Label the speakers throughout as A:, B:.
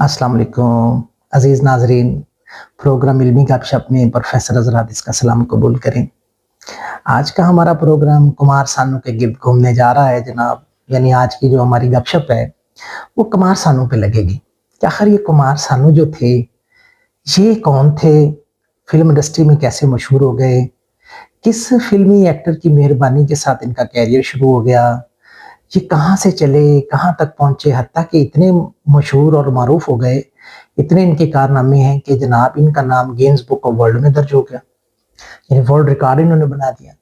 A: अस्सलाम वालेकुम अज़ीज़ नाज़रीन। प्रोग्राम इल्मी गपशप में प्रोफ़ेसर अज़रादिस का सलाम कबूल करें। आज का हमारा प्रोग्राम कुमार सानू के गिर्द घूमने जा रहा है जनाब। यानी आज की जो हमारी गपशप है, वो कुमार सानू पे लगेगी कि आखिर ये कुमार सानू जो थे, ये कौन थे? फ़िल्म इंडस्ट्री में कैसे मशहूर हो गए? किस फ़िल्मी एक्टर की मेहरबानी के साथ इनका करियर शुरू हो गया? ये कहाँ से चले, कहाँ तक पहुँचे, हत्ता कि इतने मशहूर और मारूफ हो गए, इतने इनके कारनामे हैं कि जनाब इनका नाम गिनीज़ बुक ऑफ वर्ल्ड में दर्ज हो गया। यानी वर्ल्ड रिकॉर्ड इन्होंने बना दिया।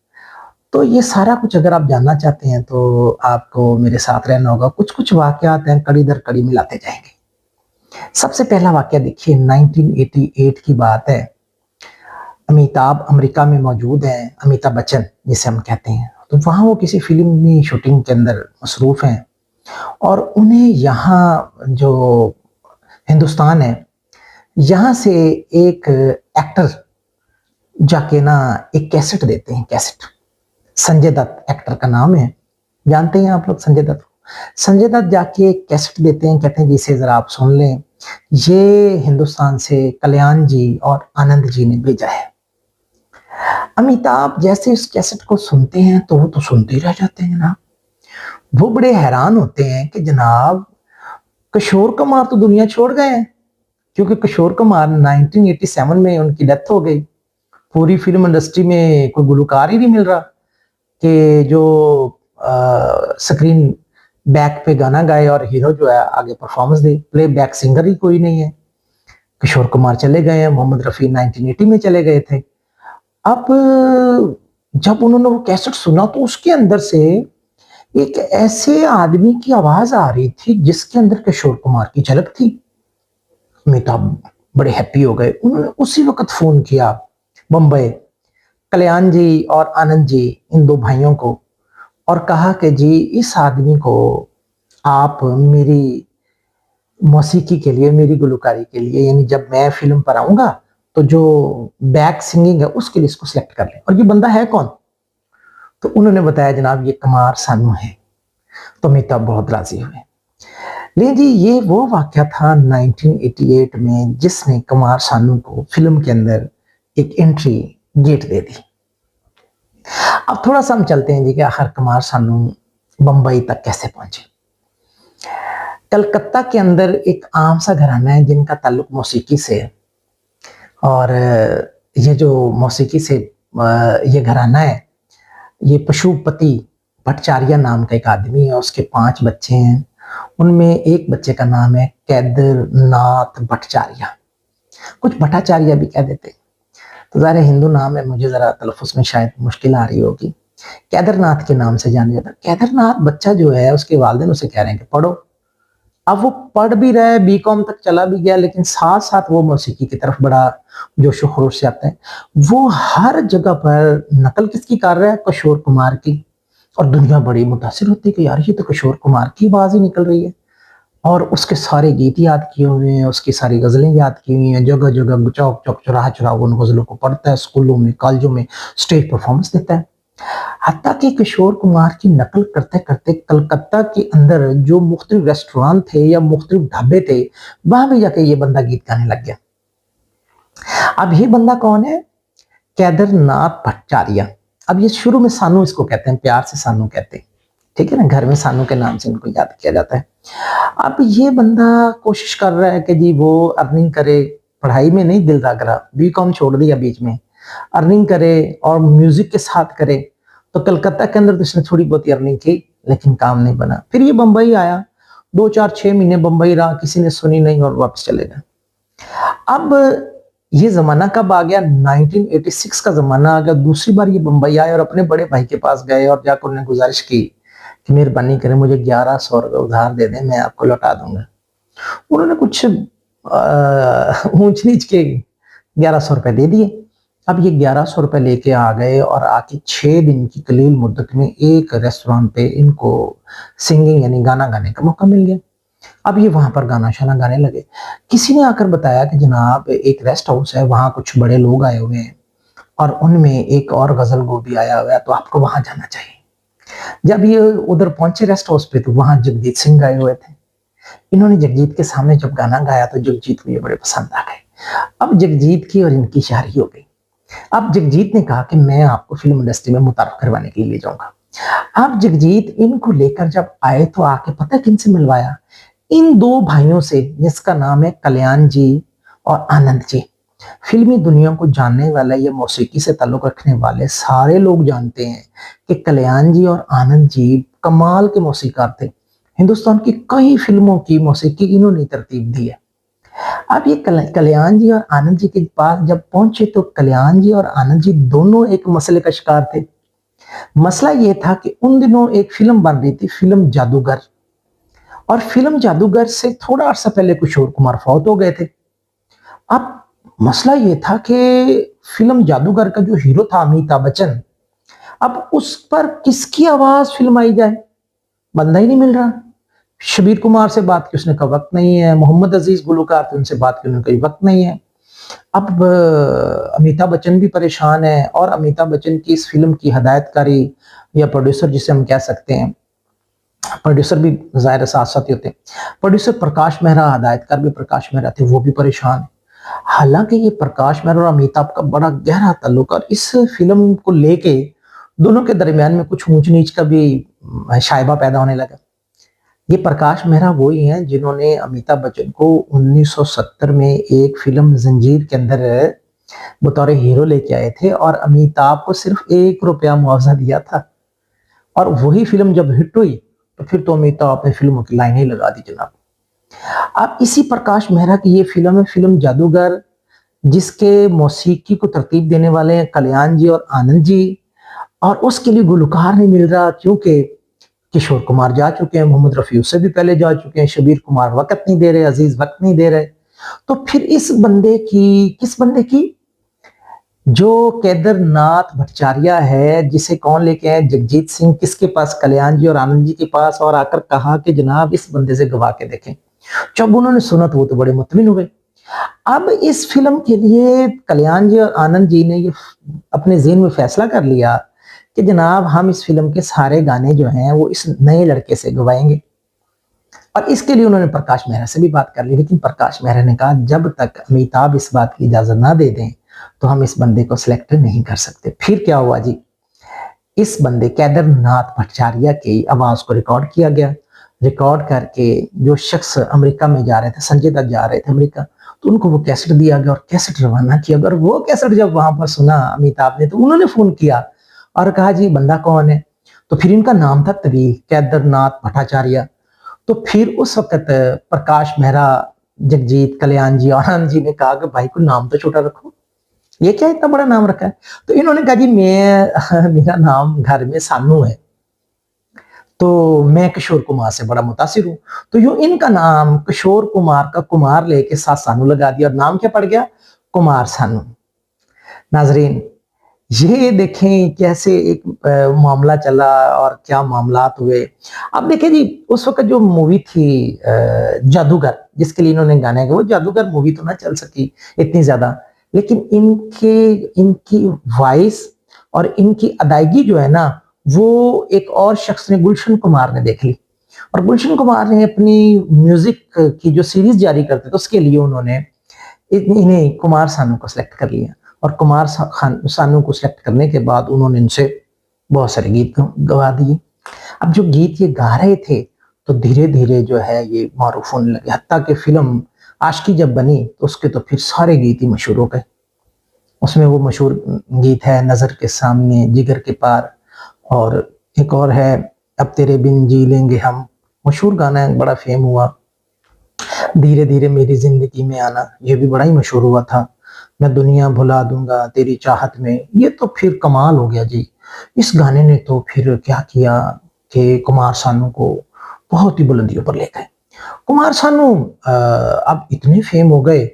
A: तो ये सारा कुछ अगर आप जानना चाहते हैं तो आपको मेरे साथ रहना होगा। कुछ-कुछ वाक़यात हैं, कड़ी दर कड़ी मिलाते जाएँगे। सबसे पहला वाक़या देखिए 1988 की बात है। अमिताभ अमेरिका में मौजूद हैं, अमिताभ बच्चन जिसे हम कहते हैं। तो वहाँ वो किसी फ़िल्म की शूटिंग के अंदर मसरूफ़ हैं और उन्हें यहाँ जो हिंदुस्तान है, यहाँ से एक एक्टर जाके ना एक कैसेट देते हैं, कैसेट। संजय दत्त एक्टर का नाम है, जानते हैं आप लोग संजय दत्त को? संजय दत्त जाके एक कैसेट देते हैं, कहते हैं जी इसे ज़रा आप सुन लें। ये हिंदुस्तान से कल्याण जी और आनंद जी ने भेजा है। अमिताभ जैसे इस कैसेट को सुनते हैं तो वो तो सुनते ही रह जाते हैं जनाब। वो बड़े हैरान होते हैं कि जनाब किशोर कुमार तो दुनिया छोड़ गए हैं, क्योंकि किशोर कुमार 1987 में उनकी डेथ हो गई। पूरी फ़िल्म इंडस्ट्री में कोई गुलकार ही नहीं मिल रहा कि जो स्क्रीन बैक पे गाना गाए और हीरो जो है आगे परफॉर्मेंस दे। प्लेबैक सिंगर ही कोई नहीं है। किशोर कुमार चले गए हैं, मोहम्मद रफ़ी 1980 में चले गए थे। अब जब उन्होंने वो कैसेट सुना तो उसके अंदर से एक ऐसे आदमी की आवाज़ आ रही थी जिसके अंदर किशोर कुमार की झलक थी। अमिताभ बड़े हैप्पी हो गए। उन्होंने उसी वक़्त फ़ोन किया बम्बई, कल्याण जी और आनंद जी इन 2 भाइयों को और कहा कि जी इस आदमी को आप मेरी मौसीकी के लिए, मेरी गुलकारी के लिए यानी जब मैं फ़िल्म पर आऊँगा तो जो बैक सिंगिंग है उसके लिए इसको सिलेक्ट कर लें। और ये बंदा है कौन? तो उन्होंने बताया जनाब ये कुमार सानू है। तो अमिताभ बहुत राज़ी हुए। लेकिन जी ये वो वाक़या था 1988 में जिसने कुमार सानू को फ़िल्म के अंदर एक एंट्री गेट दे दी। अब थोड़ा-सा हम चलते हैं जी कि आखिर कुमार सानू बम्बई तक कैसे पहुँचे? कलकत्ता के अंदर एक आम सा घराना है जिनका ताल्लुक मौसीकी से है और ये जो मौसीकी से ये घराना है, ये पशुपति भट्टाचार्य नाम का एक आदमी है, उसके 5 बच्चे हैं। उनमें एक बच्चे का नाम है कैदरनाथ भट्टाचार्य, कुछ भट्टाचार्य भी कह देते हैं। तो ज़ाहिर है हिंदू नाम है, मुझे ज़रा तलफ़्फ़ुज़ में शायद मुश्किल आ रही होगी। कैदरनाथ के नाम से जाना जाता है। कैदरनाथ बच्चा जो है उसके वालिदैन उसे कह रहे हैं कि पढ़ो। अब वो पढ़ भी रहा है, बीकॉम तक चला भी गया, लेकिन साथ-साथ वो मौसीकी की तरफ बड़ा जोश-ओ-खरोश से आता है। वो हर जगह पर नकल किसकी कर रहा है? किशोर कुमार की। और दुनिया बड़ी मुतासिर होती है कि यार ये तो किशोर कुमार की आवाज़ ही निकल रही है। और उसके सारे गीत याद किए हुए हैं, उसकी सारी गज़लें याद की हुई हैं, जगह-जगह, चौक-चौक, चौराहा-चौराहा उन गज़लों को पढ़ता है, स्कूलों में, कॉलेजों में स्टेज परफ़ॉर्मेंस देता है। हत्ता कि किशोर कुमार की नकल करते-करते कलकत्ता के अंदर जो मुख्तलिफ रेस्टोरेंट थे या मुख्तलिफ ढाबे थे, वहाँ भी जाके ये बंदा गीत गाने लग गया। अब ये बंदा कौन है? कैदरनाथ भट्टाचार्य। अब ये शुरू में सानू इसको कहते हैं, प्यार से सानू कहते हैं। ठीक है ना? घर में सानू के नाम से इनको याद किया जाता है। अब ये बंदा कोशिश कर रहा है कि जी वो अर्निंग करे, पढ़ाई में नहीं दिल लग रहा, बीकॉम छोड़ दिया बीच में। अर्निंग करे और म्यूज़िक के साथ करे। तो कलकत्ता के अंदर तो इसने थोड़ी बहुत अर्निंग की, लेकिन काम नहीं बना। फिर ये बम्बई आया, 2, 4, 6 महीने बम्बई रहा, किसी ने सुनी नहीं और वापस चले गए। अब ये ज़माना कब आ गया? 1986 का ज़माना आ गया। दूसरी बार ये बम्बई आए और अपने बड़े भाई के पास गए और जाकर उन्हें गुज़ारिश की कि मेहरबानी करें मुझे 1100 रुपए उधार दे दें, मैं आपको लौटा दूँगा। उन्होंने कुछ ऊँच-नीच के 1100 रुपए दे दिए। अब ये 1100 रुपए लेके आ गए और आके 6 दिन की कलील मुद्दत में एक रेस्टोरेंट पे इनको सिंगिंग यानी गाना गाने का मौका मिल गया। अब ये वहाँ पर गाना-शाना गाने लगे। किसी ने आकर बताया कि जनाब एक रेस्ट हाउस है, वहाँ कुछ बड़े लोग आए हुए हैं और उनमें एक और गज़ल-गो भी आया हुआ है, तो आपको वहाँ जाना चाहिए। जब ये उधर पहुँचे रेस्ट हाउस पे तो वहाँ जगजीत सिंह आए हुए थे। इन्होंने जगजीत के सामने जब गाना गाया तो जगजीत को ये बड़े पसंद आ गए। अब जगजीत की और इनकी शादी हो गई। अब जगजीत ने कहा कि मैं आपको फिल्म इंडस्ट्री में मुतारफ करवाने के लिए ले जाऊंगा। अब जगजीत इनको लेकर जब आए तो आके पता है किनसे मिलवाया? इन दो भाइयों से, जिसका नाम है कल्याण जी और आनंद जी। फिल्मी दुनिया को जानने वाला, ये मौसीकी से ताल्लुक रखने वाले सारे लोग जानते हैं कि कल्याण जी और आनंद जी कमाल के मौसीकार थे। हिंदुस्तान की कई फिल्मों की मौसीकी इन्होंने तरतीब दी है। अब ये कल्याण जी और आनंद जी के पास जब पहुंचे तो कल्याण जी और आनंद जी दोनों एक मसले का शिकार थे। मसला ये था कि उन दिनों एक फिल्म बन रही थी, फिल्म जादूगर, और फिल्म जादूगर से थोड़ा अर्सा पहले किशोर कुमार फौत हो गए थे। अब मसला ये था कि फिल्म जादूगर का जो हीरो था अमिताभ बच्चन, अब उस पर किसकी आवाज फिल्म आई जाए, बंदा ही नहीं मिल रहा। शबीर कुमार से बात की, उसने कहा वक्त नहीं है। मोहम्मद अजीज गुलकार थे, उनसे बात की, उन्होंने कहा वक्त नहीं है। अब अमिताभ बच्चन भी परेशान है, और अमिताभ बच्चन की इस फिल्म की हदायतकारी या प्रोड्यूसर जिसे हम कह सकते हैं, प्रोड्यूसर भी जाहिर साथ साथ ही होते हैं, प्रोड्यूसर प्रकाश मेहरा, हदायतकार भी प्रकाश मेहरा थे, वो भी परेशान है। हालांकि ये प्रकाश मेहरा और अमिताभ का बड़ा गहरा ताल्लुक, और इस फिल्म को लेके दोनों के दरमियान में कुछ ऊंच नीच का भी शायबा पैदा होने लगा। ये प्रकाश मेहरा वही हैं जिन्होंने अमिताभ बच्चन को 1970 में एक फिल्म जंजीर के अंदर बतौर हीरो लेके आए थे, और अमिताभ को सिर्फ ₹1 मुआवजा दिया था। और वही फिल्म जब हिट हुई तो फिर तो अमिताभ अपने फिल्मों की लाइन ही लगा दी जनाब। अब इसी प्रकाश मेहरा की ये फिल्म है, फिल्म जादूगर, जिसके मौसीकी को तरतीब देने वाले हैं कल्याण जी और आनंद जी, और उसके लिए गुलकार नहीं मिल रहा क्योंकि किशोर कुमार जा चुके हैं, मोहम्मद रफी उससे भी पहले जा चुके हैं, शबीर कुमार वक्त नहीं दे रहे, अजीज वक्त नहीं दे रहे। तो फिर इस बंदे की, किस बंदे की, जो केदारनाथ भट्टाचार्य है, जिसे कौन लेके आए, जगजीत सिंह, किसके पास, कल्याण जी और आनंद जी के पास, और आकर कहा कि जनाब इस बंदे से गवा के देखें। जब उन्होंने सुना तो वो तो बड़े मुतमिन हुए। अब इस फिल्म के लिए कल्याण जी और आनंद जी ने ये अपने ज़हन में फैसला कर लिया कि जनाब हम इस फिल्म के सारे गाने जो हैं वो इस नए लड़के से गवाएंगे, और इसके लिए उन्होंने प्रकाश मेहरा से भी बात कर ली। लेकिन प्रकाश मेहरा ने कहा जब तक अमिताभ इस बात की इजाजत ना दे दें तो हम इस बंदे को सिलेक्ट नहीं कर सकते। फिर क्या हुआ जी, इस बंदे केदारनाथ भट्टाचार्य की आवाज को रिकॉर्ड किया गया। रिकॉर्ड करके जो शख्स अमेरिका में जा रहे थे, संजय दत्त जा रहे थे अमेरिका, तो उनको वो कैसेट दिया गया और कैसेट रवाना किया गया। और वो कैसेट जब वहां पर सुना अमिताभ ने, तो उन्होंने फोन किया और कहा जी बंदा कौन है। तो फिर इनका नाम था तवील, केदारनाथ भट्टाचार्य। तो फिर उस वक्त प्रकाश मेहरा, जगजीत, कल्याण जी, आनंद जी ने कहा कि भाई को नाम तो छोटा रखो, ये क्या इतना बड़ा नाम रखा है। तो इन्होंने कहा जी मैं मेरा नाम घर में सानू है, तो मैं किशोर कुमार से बड़ा मुतासिर हूं। तो यूं इनका नाम किशोर कुमार का कुमार लेके साथ सानू लगा दिया, और नाम क्या पड़ गया, कुमार सानू। नाजरीन, ये देखें कैसे एक मामला चला और क्या मामलात हुए। अब देखें जी, उस वक्त जो मूवी थी जादूगर, जिसके लिए इन्होंने गाने गाए, वो जादूगर मूवी तो ना चल सकी इतनी ज्यादा, लेकिन इनकी वॉइस और इनकी अदायगी जो है ना, वो एक और शख्स ने, गुलशन कुमार ने देख ली। और गुलशन कुमार ने अपनी म्यूजिक की जो सीरीज जारी करते थे उसके लिए उन्होंने इन्हें कुमार सानू को सिलेक्ट कर लिया। और कुमार सानू को सिलेक्ट करने के बाद उन्होंने इनसे बहुत सारे गीत गवा दिए। अब जो गीत ये गा रहे थे तो धीरे धीरे जो है ये मारूफ होने लगे, हत्ता कि फिल्म आशिकी जब बनी तो उसके तो फिर सारे गीत ही मशहूर हो गए। उसमें वो मशहूर गीत है नजर के सामने, जिगर के पार, और एक और है अब तेरे बिन जी लेंगे हम, मशहूर गाना है, बड़ा फेम हुआ। धीरे धीरे मेरी जिंदगी में आना, ये भी बड़ा ही मशहूर हुआ था। मैं दुनिया भुला दूंगा तेरी चाहत में, ये तो फिर कमाल हो गया जी। इस गाने ने तो फिर क्या किया कि कुमार सानू को बहुत ही बुलंदियों पर ले गए। कुमार सानू अब इतने फेम हो गए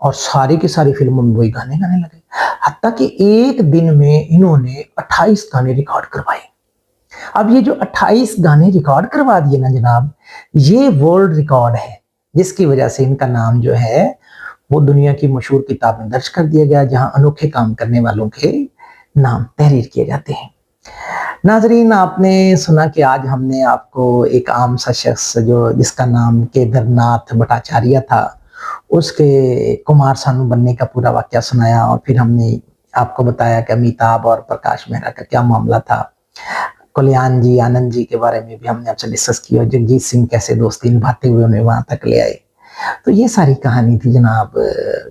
A: और सारी की सारी फिल्मों में वही गाने गाने लगे। हत्ता कि एक दिन में इन्होंने 28 गाने रिकॉर्ड करवाए। अब ये जो 28 गाने रिकॉर्ड करवा दिए ना जनाब, ये वर्ल्ड रिकॉर्ड है, जिसकी वजह से इनका नाम जो है वो दुनिया की मशहूर किताब में दर्ज कर दिया गया, जहां अनोखे काम करने वालों के नाम तहरीर किए जाते हैं। नाजरीन, आपने सुना कि आज हमने आपको एक आम सा शख्स जो जिसका नाम केदारनाथ भट्टाचार्य था, उसके कुमार सानू बनने का पूरा वाकया सुनाया और फिर हमने आपको बताया कि अमिताभ और प्रकाश मेहरा का क्या मामला था। कल्याण जी, आनंद जी के बारे में भी हमने आपसे डिस्कस किया, जगजीत सिंह कैसे दोस्ती निभाते हुए उन्हें वहां तक ले आए। तो ये सारी कहानी थी जनाब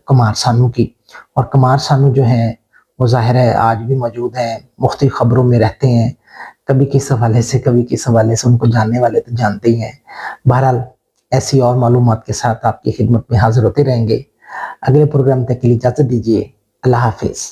A: कुमार सानू की। और कुमार सानू जो है वो ज़ाहिर है आज भी मौजूद हैं, मुख्तलिफ खबरों में रहते हैं, कभी किस हवाले से कभी किस हवाले से, उनको जानने वाले तो जानते ही हैं। बहरहाल ऐसी और मालूमात के साथ आपकी खिदमत में हाजिर होते रहेंगे। अगले प्रोग्राम तक के लिए इजाज़त दीजिए। अल्लाह हाफिज़।